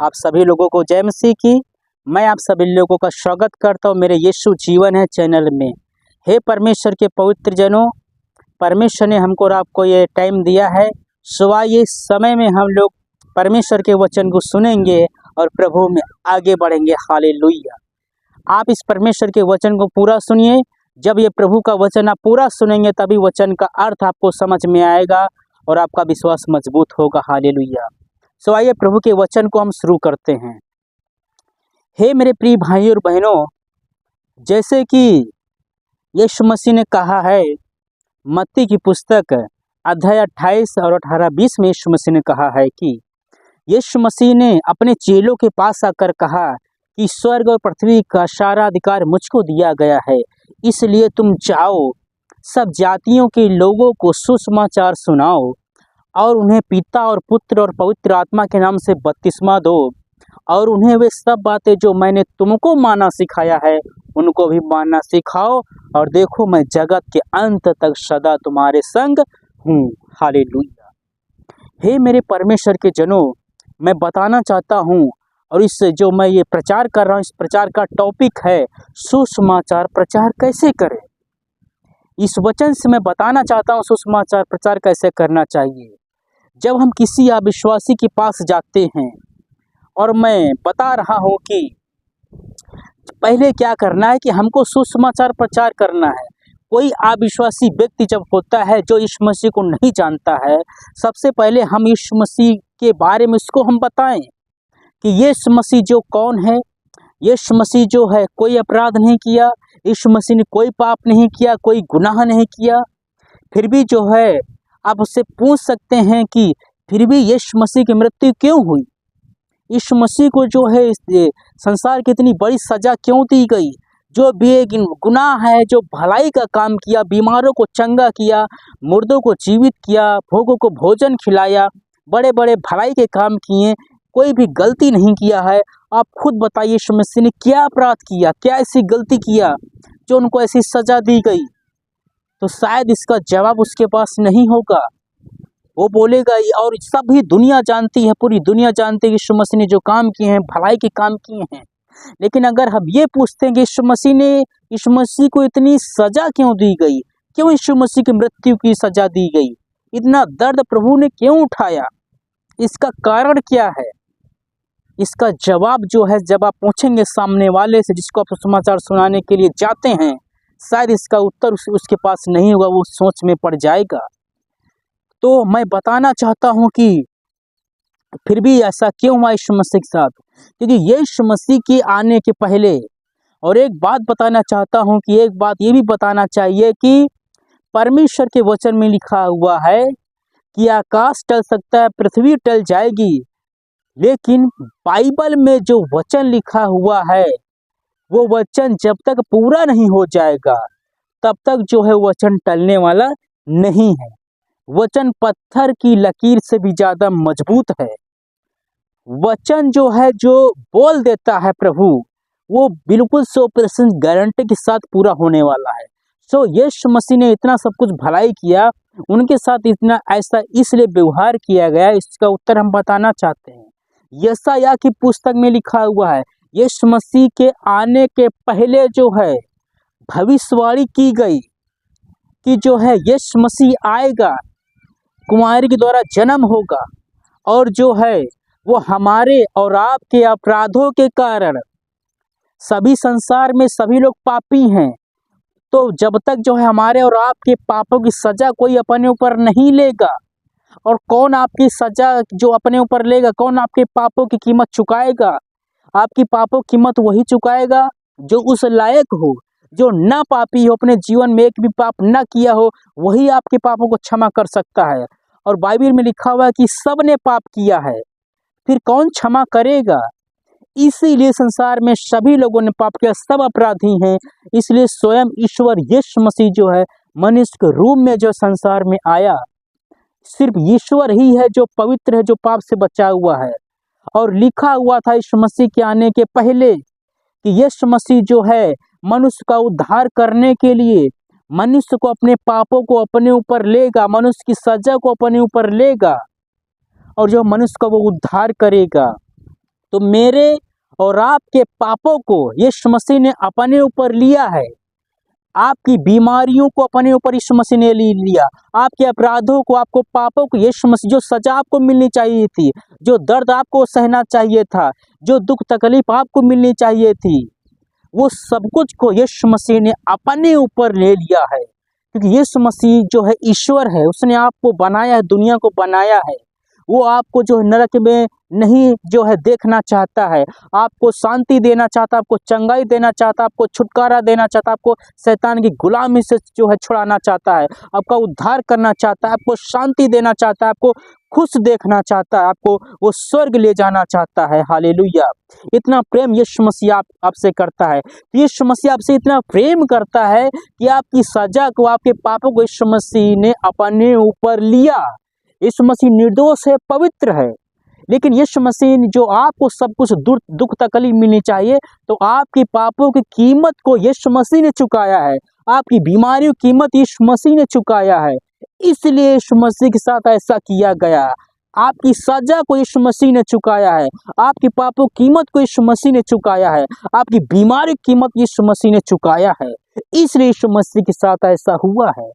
आप सभी लोगों को जय मसीह की। मैं आप सभी लोगों का स्वागत करता हूँ मेरे यीशु जीवन है चैनल में। हे परमेश्वर के पवित्र जनों, परमेश्वर ने हमको और आपको ये टाइम दिया है। सुबह ये समय में हम लोग परमेश्वर के वचन को सुनेंगे और प्रभु में आगे बढ़ेंगे। हालेलुया। आप इस परमेश्वर के वचन को पूरा सुनिए। जब ये प्रभु का वचन आप पूरा सुनेंगे तभी वचन का अर्थ आपको समझ में आएगा और आपका विश्वास मजबूत होगा। हालेलुया। सो आइए प्रभु के वचन को हम शुरू करते हैं। हे मेरे प्रिय भाई और बहनों, जैसे कि यीशु मसीह ने कहा है मत्ती की पुस्तक अध्याय 28 और 18-20 में यीशु मसीह ने कहा है कि यीशु मसीह ने अपने चेलों के पास आकर कहा कि स्वर्ग और पृथ्वी का सारा अधिकार मुझको दिया गया है, इसलिए तुम जाओ, सब जातियों के लोगों को सुसमाचार सुनाओ और उन्हें पिता और पुत्र और पवित्र आत्मा के नाम से बपतिस्मा दो और उन्हें वे सब बातें जो मैंने तुमको मानना सिखाया है उनको भी मानना सिखाओ, और देखो मैं जगत के अंत तक सदा तुम्हारे संग हूँ। हालेलुया। हे मेरे परमेश्वर के जनों, मैं बताना चाहता हूँ और इस जो मैं ये प्रचार कर रहा हूँ इस प्रचार का टॉपिक है सुसमाचार प्रचार कैसे करें। इस वचन से मैं बताना चाहता हूँ सुसमाचार प्रचार कैसे करना चाहिए। जब हम किसी अविश्वासी के पास जाते हैं, और मैं बता रहा हूँ कि पहले क्या करना है कि हमको सुसमाचार प्रचार करना है। कोई अविश्वासी व्यक्ति जब होता है जो यीशु मसीह को नहीं जानता है, सबसे पहले हम यीशु मसीह के बारे में उसको हम बताएं कि यीशु मसीह जो कौन है। यीशु मसीह जो है कोई अपराध नहीं किया, यीशु मसीह ने कोई पाप नहीं किया, कोई गुनाह नहीं किया। फिर भी जो है आप उससे पूछ सकते हैं कि फिर भी यीशु मसीह की मृत्यु क्यों हुई, यीशु मसीह को जो है इस संसार की इतनी बड़ी सजा क्यों दी गई। जो बेगुनाह है, जो भलाई का काम किया, बीमारों को चंगा किया, मुर्दों को जीवित किया, भोगों को भोजन खिलाया, बड़े बड़े भलाई के काम किए, कोई भी गलती नहीं किया है। आप खुद बताइए यीशु मसीह ने क्या अपराध किया, क्या ऐसी गलती किया जो उनको ऐसी सजा दी गई। तो शायद इसका जवाब उसके पास नहीं होगा। वो बोलेगा, और सभी दुनिया जानती है, पूरी दुनिया जानती है यीशु मसीह ने जो काम किए हैं भलाई के काम किए हैं। लेकिन अगर हम ये पूछते हैं कि यीशु मसीह को इतनी सजा क्यों दी गई, क्यों यीशु मसीह की मृत्यु की सजा दी गई, इतना दर्द प्रभु ने क्यों उठाया, इसका कारण क्या है, इसका जवाब जो है जब आप पूछेंगे सामने वाले से जिसको आप समाचार सुनाने के लिए जाते हैं, शायद इसका उत्तर उसके पास नहीं होगा, वो सोच में पड़ जाएगा। तो मैं बताना चाहता हूँ कि फिर भी ऐसा क्यों हुआ यीशु मसीह के साथ, क्योंकि यीशु मसीह के आने के पहले, और एक बात बताना चाहता हूँ कि एक बात ये भी बताना चाहिए कि परमेश्वर के वचन में लिखा हुआ है कि आकाश टल सकता है, पृथ्वी टल जाएगी, लेकिन बाइबल में जो वचन लिखा हुआ है वो वचन जब तक पूरा नहीं हो जाएगा तब तक जो है वचन टलने वाला नहीं है। वचन पत्थर की लकीर से भी ज्यादा मजबूत है। वचन जो है जो बोल देता है प्रभु, वो बिल्कुल 100% गारंटी के साथ पूरा होने वाला है। सो यीशु मसीह ने इतना सब कुछ भलाई किया, उनके साथ इतना ऐसा इसलिए व्यवहार किया गया, इसका उत्तर हम बताना चाहते हैं। यशायाह की पुस्तक में लिखा हुआ है यीशु मसीह के आने के पहले जो है भविष्यवाणी की गई कि जो है यीशु मसीह आएगा, कुमारी के द्वारा जन्म होगा, और जो है वो हमारे और आपके अपराधों के कारण, सभी संसार में सभी लोग पापी हैं, तो जब तक जो है हमारे और आपके पापों की सजा कोई अपने ऊपर नहीं लेगा, और कौन आपकी सजा जो अपने ऊपर लेगा, कौन आपके पापों की कीमत चुकाएगा, आपकी पापों की कीमत वही चुकाएगा जो उस लायक हो, जो ना पापी हो, अपने जीवन में एक भी पाप ना किया हो, वही आपके पापों को क्षमा कर सकता है। और बाइबल में लिखा हुआ है कि सब ने पाप किया है, फिर कौन क्षमा करेगा। इसीलिए संसार में सभी लोगों ने पाप किया, सब अपराधी हैं। इसलिए स्वयं ईश्वर यीशु मसीह जो है मनुष्य के रूप में जो संसार में आया, सिर्फ ईश्वर ही है जो पवित्र है, जो पाप से बचा हुआ है। और लिखा हुआ था यीशु मसीह के आने के पहले कि यीशु मसीह जो है मनुष्य का उद्धार करने के लिए मनुष्य को अपने पापों को अपने ऊपर लेगा, मनुष्य की सजा को अपने ऊपर लेगा, और जो मनुष्य का वो उद्धार करेगा। तो मेरे और आपके पापों को यीशु मसीह ने अपने ऊपर लिया है। आपकी बीमारियों को अपने ऊपर यीशु मसीह ने लिया। आपके अपराधों को, आपको पापों को यीशु मसीह, जो सजा आपको मिलनी चाहिए थी, जो दर्द आपको सहना चाहिए था, जो दुख तकलीफ आपको मिलनी चाहिए थी, वो सब कुछ को यीशु मसीह ने अपने ऊपर ले लिया है। क्योंकि यीशु मसीह जो है ईश्वर है, उसने आपको बनाया है, दुनिया को बनाया है। वो आपको जो है नरक में नहीं जो है देखना चाहता है, आपको शांति देना चाहता है, आपको चंगाई देना चाहता है, आपको छुटकारा देना चाहता है, आपको शैतान की गुलामी से जो है छुड़ाना चाहता है, आपका उद्धार करना चाहता है, आपको शांति देना चाहता है, आपको खुश देखना चाहता है, आपको वो स्वर्ग ले जाना चाहता है। हालेलुया। इतना प्रेम यीशु मसीह आपसे करता है। यीशु मसीह आपसे इतना प्रेम करता है कि आपकी सजा को, आपके पापों को यीशु मसीह ने अपने ऊपर लिया। यीशु मसीह निर्दोष है, पवित्र है, लेकिन यीशु मसीह ने जो आपको सब कुछ दुख तकलीफ मिलनी चाहिए, तो आपके पापों की कीमत को यीशु मसीह ने चुकाया है। आपकी बीमारियों की कीमत यीशु मसीह ने चुकाया है। इसलिए यीशु मसीह के साथ ऐसा किया गया। आपकी सजा को यीशु मसीह ने चुकाया है। आपके पापों की कीमत को यीशु मसीह ने चुकाया है। आपकी बीमारी की कीमत यीशु मसीह ने चुकाया है। इसलिए यीशु मसीह के साथ ऐसा हुआ है।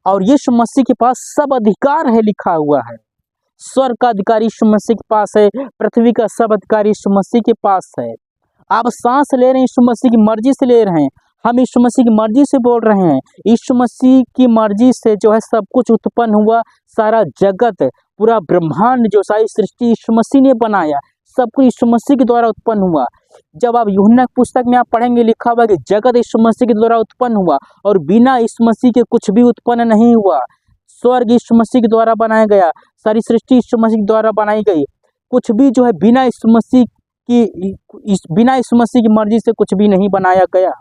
और यीशु मसीह के पास सब अधिकार है, लिखा हुआ है। स्वर्ग का अधिकार यीशु मसीह के पास है, पृथ्वी का सब अधिकार यीशु मसीह के पास है। आप सांस ले रहे हैं, यीशु मसीह की मर्जी से ले रहे हैं। हम यीशु मसीह की मर्जी से बोल रहे हैं। यीशु मसीह की मर्जी से जो है सब कुछ उत्पन्न हुआ। सारा जगत, पूरा ब्रह्मांड, जो सारी सृष्टि यीशु मसीह ने बनाया, सब कुछ यीशु मसीह के द्वारा उत्पन्न हुआ। जब आप यूहन्ना की पुस्तक में आप पढ़ेंगे, लिखा हुआ कि जगत यीशु मसीह के द्वारा उत्पन्न हुआ और बिना यीशु मसीह के कुछ भी उत्पन्न नहीं हुआ। स्वर्ग यीशु मसीह के द्वारा बनाया गया, सारी सृष्टि यीशु मसीह के द्वारा बनाई गई। कुछ भी जो है बिना यीशु मसीह की मर्जी से कुछ भी नहीं बनाया गया।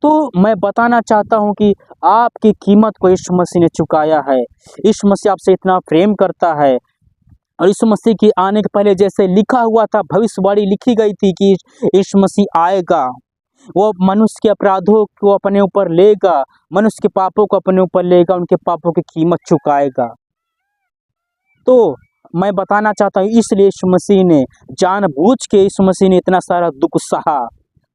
तो मैं बताना चाहता हूं कि आपकी कीमत को यीशु मसीह ने चुकाया है। यीशु मसीह आपसे इतना प्रेम करता है। और यीशु मसीह के आने के पहले जैसे लिखा हुआ था, भविष्यवाणी लिखी गई थी कि यीशु मसीह आएगा, वो मनुष्य के अपराधों को अपने ऊपर लेगा, मनुष्य के पापों को अपने ऊपर लेगा, उनके पापों की कीमत चुकाएगा। तो मैं बताना चाहता हूँ, इसलिए यीशु मसीह ने जानबूझ के, यीशु मसीह ने इतना सारा दुख सहा,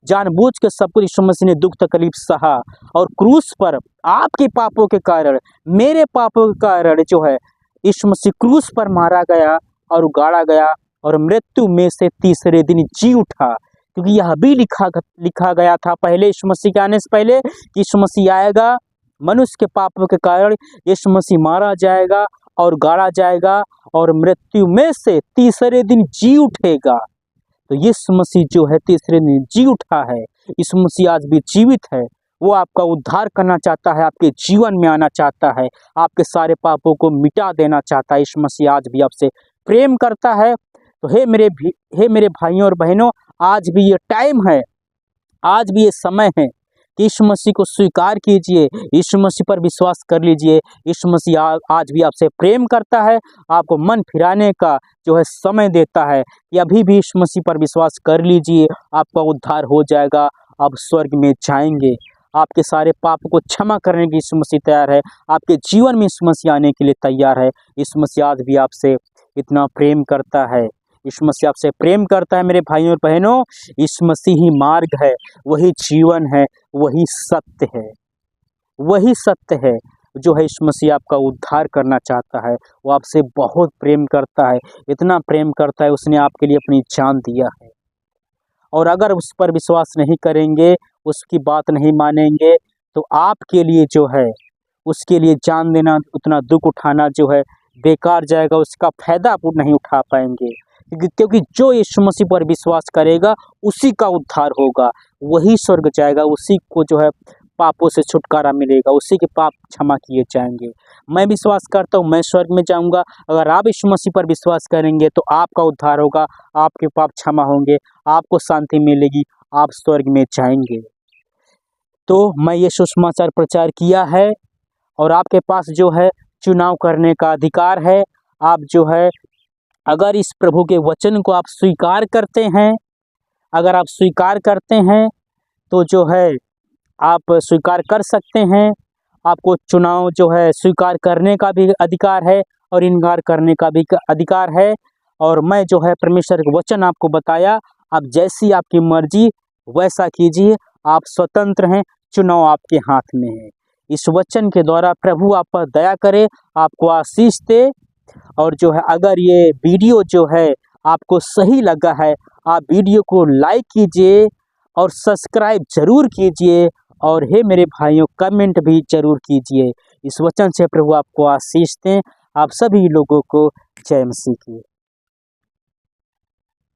जानबूझ के सब कुछ यीशु मसीह ने दुख तकलीफ सहा। और क्रूस पर आपके पापों के कारण, मेरे पापों के कारण जो है यीशु मसीह क्रूस पर मारा गया और गाड़ा गया और मृत्यु में से तीसरे दिन जी उठा। क्योंकि यह भी लिखा गया था पहले, यीशु मसीह के आने से पहले, कि यीशु मसीह आएगा, मनुष्य के पापों के कारण यीशु मसीह मारा जाएगा और गाड़ा जाएगा और मृत्यु में से तीसरे दिन जी उठेगा। तो यीशु मसीह जो है तीसरे दिन जी उठा है। यीशु मसीह आज भी जीवित है। वो आपका उद्धार करना चाहता है, आपके जीवन में आना चाहता है, आपके सारे पापों को मिटा देना चाहता है। यीशु मसीह आज भी आपसे प्रेम करता है। तो हे मेरे भाइयों और बहनों, आज भी ये टाइम है, आज भी ये समय है कि यीशु मसीह को स्वीकार कीजिए, यीशु मसीह पर विश्वास कर लीजिए। यीशु मसीह आज भी आपसे प्रेम करता है, आपको मन फिराने का जो है समय देता है कि अभी भी यीशु मसीह पर विश्वास कर लीजिए, आपका उद्धार हो जाएगा, आप स्वर्ग में जाएंगे। आपके सारे पाप को क्षमा करने की यीशु मसीह तैयार है, आपके जीवन में यीशु मसीह आने के लिए तैयार है। यीशु मसीह आज भी आपसे इतना प्रेम करता है। यीशु मसीह आपसे प्रेम करता है मेरे भाइयों और बहनों। यीशु मसीह ही मार्ग है, वही जीवन है, वही सत्य है, वही सत्य है। जो है यीशु मसीह आपका उद्धार करना चाहता है। वो आपसे बहुत प्रेम करता है, इतना प्रेम करता है, उसने आपके लिए अपनी जान दिया है। और अगर उस पर विश्वास नहीं करेंगे, उसकी बात नहीं मानेंगे, तो आपके लिए जो है, उसके लिए जान देना, उतना दुख उठाना जो है बेकार जाएगा, उसका फायदा आप नहीं उठा पाएंगे। क्योंकि जो यीशु मसीह पर विश्वास करेगा उसी का उद्धार होगा, वही स्वर्ग जाएगा, उसी को जो है पापों से छुटकारा मिलेगा, उसी के पाप क्षमा किए जाएंगे। मैं विश्वास करता हूँ मैं स्वर्ग में जाऊंगा। अगर आप यीशु मसीह पर विश्वास करेंगे तो आपका उद्धार होगा, आपके पाप क्षमा होंगे, आपको शांति मिलेगी, आप स्वर्ग में जाएंगे। तो मैं ये सुसमाचार प्रचार किया है और आपके पास जो है चुनाव करने का अधिकार है। आप जो है अगर इस प्रभु के वचन को आप स्वीकार करते हैं, अगर आप स्वीकार करते हैं तो जो है आप स्वीकार कर सकते हैं। आपको चुनाव जो है स्वीकार करने का भी अधिकार है और इनकार करने का भी अधिकार है। और मैं जो है परमेश्वर का वचन आपको बताया, आप जैसी आपकी मर्जी वैसा कीजिए, आप स्वतंत्र हैं, चुनाव आपके हाथ में है। इस वचन के द्वारा प्रभु आप पर दया करे, आपको आशीष दे। और जो है अगर ये वीडियो जो है आपको सही लगा है, आप वीडियो को लाइक कीजिए और सब्सक्राइब जरूर कीजिए, और हे मेरे भाइयों कमेंट भी जरूर कीजिए। इस वचन से प्रभु आपको आशीष दें। आप सभी लोगों को जय मसीह की।